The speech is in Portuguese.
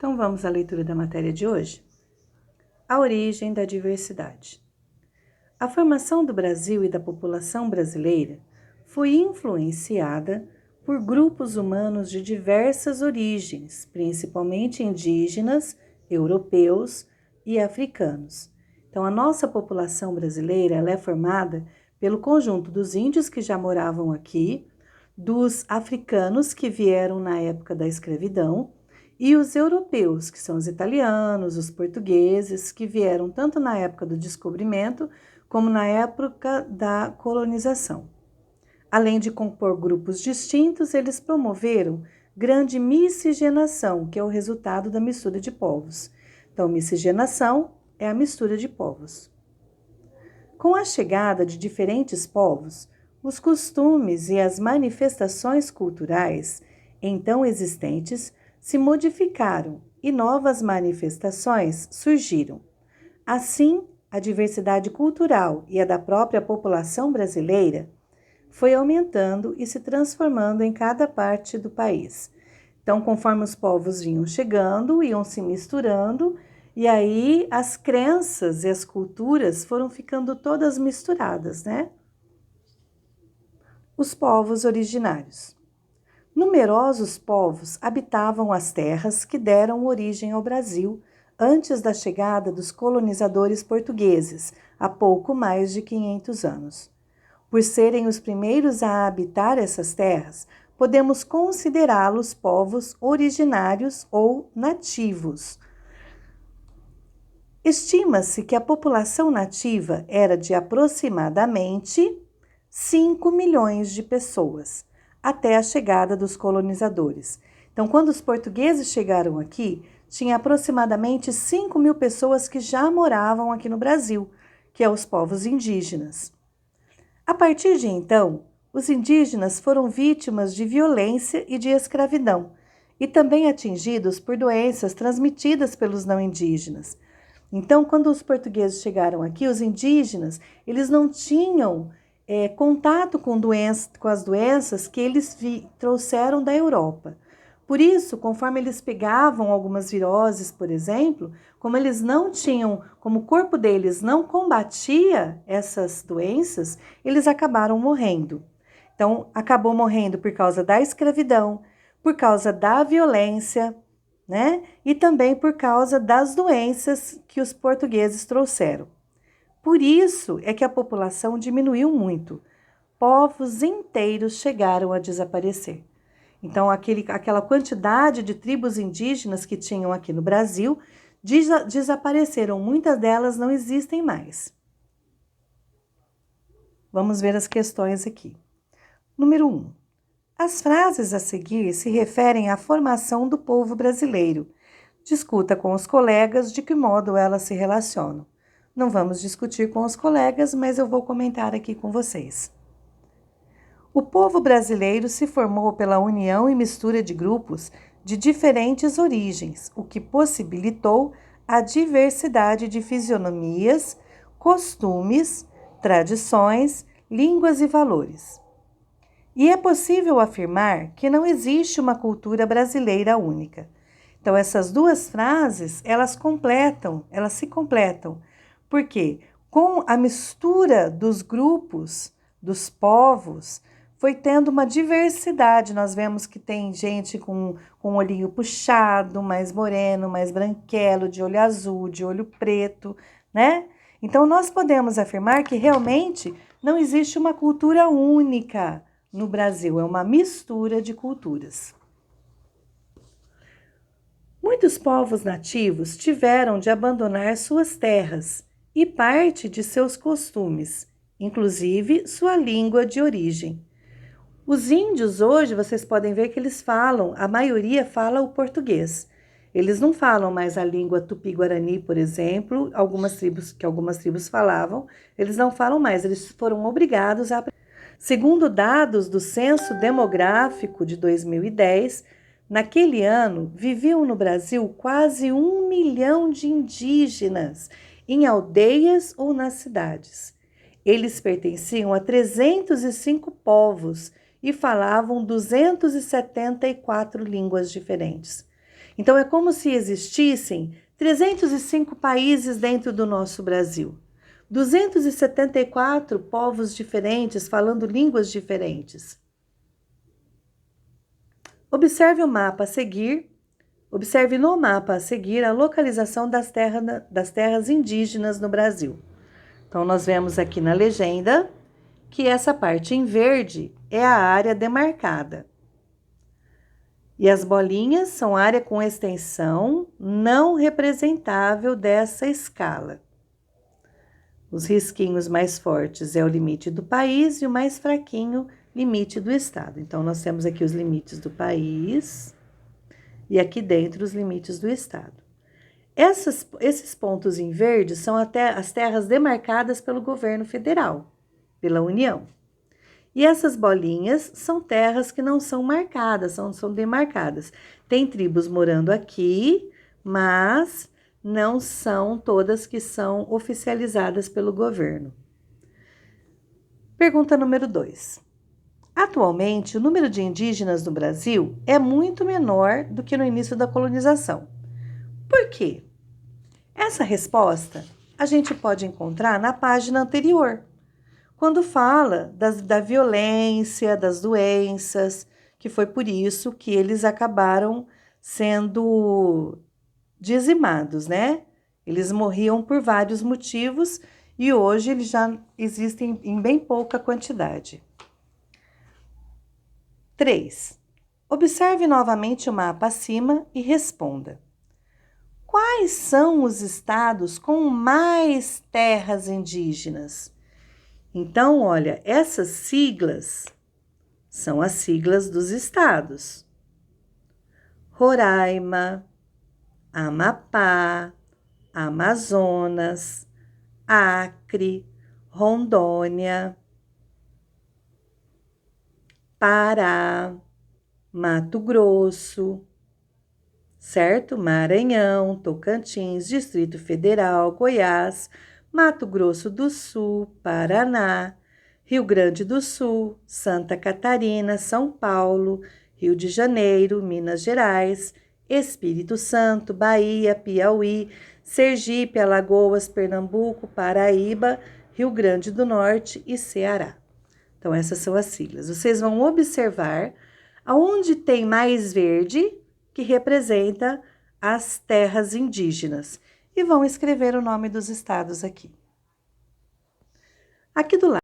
Então vamos à leitura da matéria de hoje? A origem da diversidade. A formação do Brasil e da população brasileira foi influenciada por grupos humanos de diversas origens, principalmente indígenas, europeus e africanos. Então, a nossa população brasileira ela é formada pelo conjunto dos índios que já moravam aqui, dos africanos que vieram na época da escravidão e os europeus, que são os italianos, os portugueses, que vieram tanto na época do descobrimento como na época da colonização. Além de compor grupos distintos, eles promoveram grande miscigenação, que é o resultado da mistura de povos. Então, miscigenação é a mistura de povos. Com a chegada de diferentes povos, os costumes e as manifestações culturais então existentes se modificaram e novas manifestações surgiram. Assim, a diversidade cultural e a da própria população brasileira foi aumentando e se transformando em cada parte do país. Então, conforme os povos vinham chegando, iam se misturando, e aí as crenças e as culturas foram ficando todas misturadas, né? Os povos originários. Numerosos povos habitavam as terras que deram origem ao Brasil antes da chegada dos colonizadores portugueses, há pouco mais de 500 anos. Por serem os primeiros a habitar essas terras, podemos considerá-los povos originários ou nativos. Estima-se que a população nativa era de aproximadamente 5 milhões de pessoas, até a chegada dos colonizadores. Então, quando os portugueses chegaram aqui, tinha aproximadamente 5 mil pessoas que já moravam aqui no Brasil, que é os povos indígenas. A partir de então, os indígenas foram vítimas de violência e de escravidão, e também atingidos por doenças transmitidas pelos não indígenas. Então, quando os portugueses chegaram aqui, os indígenas, eles não tinham contato com as doenças que eles trouxeram da Europa. Por isso, conforme eles pegavam algumas viroses, por exemplo, como eles não tinham, como o corpo deles não combatia essas doenças, eles acabaram morrendo. Então, acabou morrendo por causa da escravidão, por causa da violência, né? E também por causa das doenças que os portugueses trouxeram. Por isso é que a população diminuiu muito. Povos inteiros chegaram a desaparecer. Então, aquela quantidade de tribos indígenas que tinham aqui no Brasil desapareceram. Muitas delas não existem mais. Vamos ver as questões aqui. Número 1. As frases a seguir se referem à formação do povo brasileiro. Discuta com os colegas de que modo elas se relacionam. Não vamos discutir com os colegas, mas eu vou comentar aqui com vocês. O povo brasileiro se formou pela união e mistura de grupos de diferentes origens, o que possibilitou a diversidade de fisionomias, costumes, tradições, línguas e valores. E é possível afirmar que não existe uma cultura brasileira única. Então, essas duas frases, elas se completam, porque com a mistura dos grupos, dos povos, foi tendo uma diversidade. Nós vemos que tem gente com olhinho puxado, mais moreno, mais branquelo, de olho azul, de olho preto, né? Então, nós podemos afirmar que realmente não existe uma cultura única no Brasil, é uma mistura de culturas. Muitos povos nativos tiveram de abandonar suas terras e parte de seus costumes, inclusive sua língua de origem. Os índios hoje, vocês podem ver que eles falam, a maioria fala o português. Eles não falam mais a língua tupi-guarani, por exemplo, algumas tribos falavam, eles não falam mais, eles foram obrigados a... Segundo dados do Censo Demográfico de 2010, naquele ano viviam no Brasil quase 1 milhão de indígenas em aldeias ou nas cidades. Eles pertenciam a 305 povos e falavam 274 línguas diferentes. Então, é como se existissem 305 países dentro do nosso Brasil. 274 povos diferentes, falando línguas diferentes. Observe no mapa a seguir a localização das terras indígenas no Brasil. Então, nós vemos aqui na legenda que essa parte em verde é a área demarcada. E as bolinhas são área com extensão não representável dessa escala. Os risquinhos mais fortes é o limite do país e o mais fraquinho, limite do estado. Então, nós temos aqui os limites do país e aqui dentro os limites do estado. Esses pontos em verde são até as terras demarcadas pelo governo federal, pela União. E essas bolinhas são terras que não são marcadas, são demarcadas. Tem tribos morando aqui, mas não são todas que são oficializadas pelo governo. Pergunta número 2. Atualmente, o número de indígenas no Brasil é muito menor do que no início da colonização. Por quê? Essa resposta a gente pode encontrar na página anterior, quando fala da violência, das doenças, que foi por isso que eles acabaram sendo dizimados, né? Eles morriam por vários motivos e hoje eles já existem em bem pouca quantidade. 3. Observe novamente o mapa acima e responda. Quais são os estados com mais terras indígenas? Então, olha, essas siglas são as siglas dos estados. Roraima, Amapá, Amazonas, Acre, Rondônia, Pará, Mato Grosso, certo? Maranhão, Tocantins, Distrito Federal, Goiás, Mato Grosso do Sul, Paraná, Rio Grande do Sul, Santa Catarina, São Paulo, Rio de Janeiro, Minas Gerais, Espírito Santo, Bahia, Piauí, Sergipe, Alagoas, Pernambuco, Paraíba, Rio Grande do Norte e Ceará. Então, essas são as siglas. Vocês vão observar aonde tem mais verde, que representa as terras indígenas, e vão escrever o nome dos estados aqui. Aqui do lado.